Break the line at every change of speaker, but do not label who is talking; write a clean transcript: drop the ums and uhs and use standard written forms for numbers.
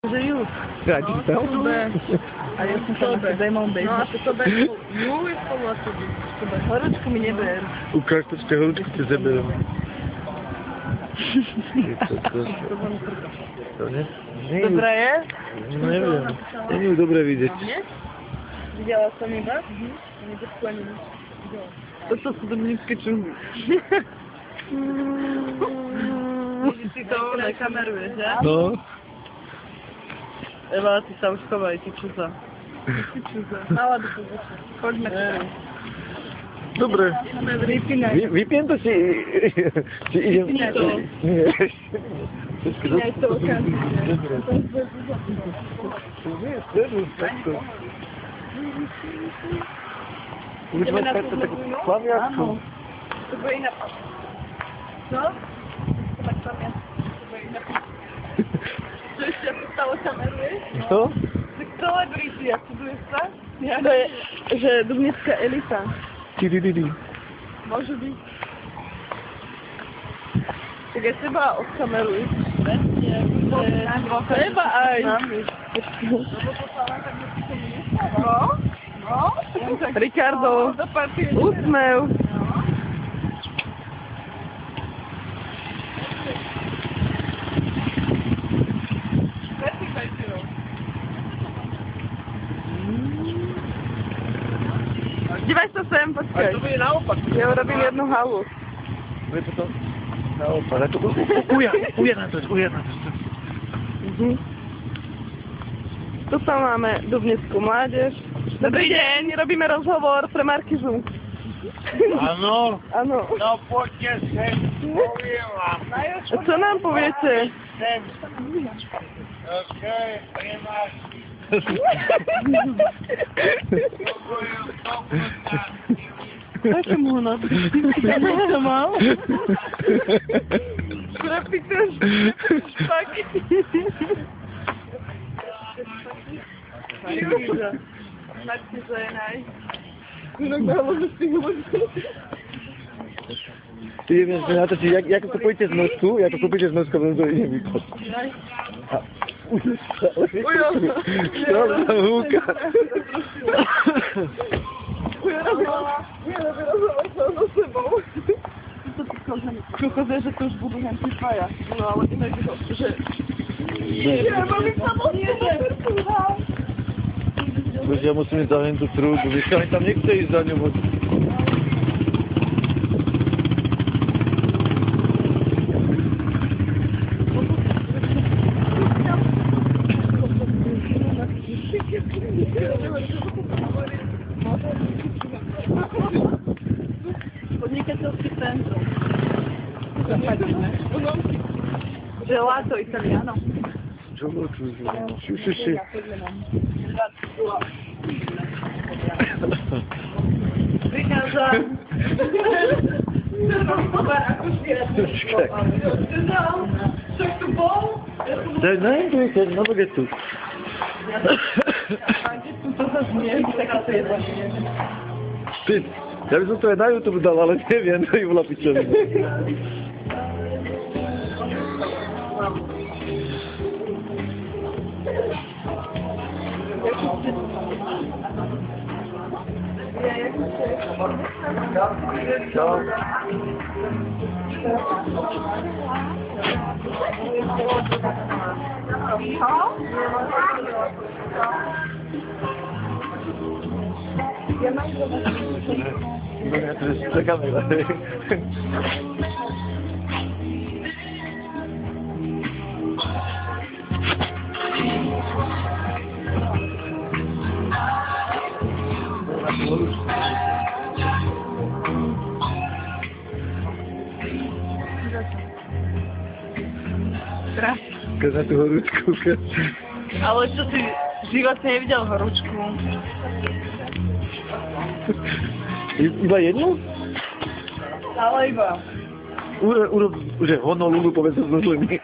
Že ju.
Ja ti spel?
A ja som sa na Demon Baby. No a to tebe ju je spolu a tebe horúčku mi neber.
Ukáž to, že horúčku ti zeberem. To nie?
Dobré je?
Neviem. Nie je dobré vidieť.
Videla som iba? Nebezku ani nič. Toto sú dominické čuhy. Si to nekameruješ, že?
No.
Eva, ty sa už chovaj, ty čuza. Ty čuza. Náladu pozorča. Choďme.
Dobre.
Vypínaj.
Vypiem to, či idem...
Vypínaj to.
Nie.
Vypínaj to okamžite.
Nie, servus, takto. Budeš mať takto takú plamiačku.
To bude iná paša. Co? To mať plamiačku. To bude iná paša. Čo ešte ako stále kameruješ?
Co?
Tak celebrity, ako budeš sa? To je, že dubnická elita.
Ty.
Môže byť. Tak aj seba odkameruj. Seba aj. No. Ricardo, úsmev. Dívaj sa sem, počkaj.
A to bude naopak.
Ja urobím jednu halu.
Bude potom naopak. A to uja na to.
Tu tam máme dubnickú mládež. Dobrý deň, robíme rozhovor pre Markizu.
Áno.
Áno.
No poďte sem, poviem vám.
A čo nám poviete?
Sem. Okej, primáš.
Prečo mu ho napíš? Čo mal? Prepítaš? Špaky. Júža. Markiza je naj. Inak málo, že si ho
Ty ideme na to, ako kúpujete z nosku, potom to ide vypad.
Ujo.
Čo za húka?
Ujo, rozhovor so sebou. Ukazuje, že to už budú henty dvaja. No ale inak že... Ja mám ich samotné.
Bože, ja musím ísť za hentu trúbu, víš, ani tam nechce ísť za ňu, moc.
Podnikateľský centrum. Gelato italiano.
Gelato. Sí.
Prichádza. Čo tu bol?
Neviem, na bagetu.
To sa zmierí, taká to je vlastne.
Ty, ja by som to aj na YouTube dal, ale neviem, to je bola pičovina. Čau. Czekamy. Keď na tú horúčku.
Ale čo si v živote nevidel horúčku?
Iba jednu?
Ale iba.
Urob, že Honolulu povedz s muslimmi.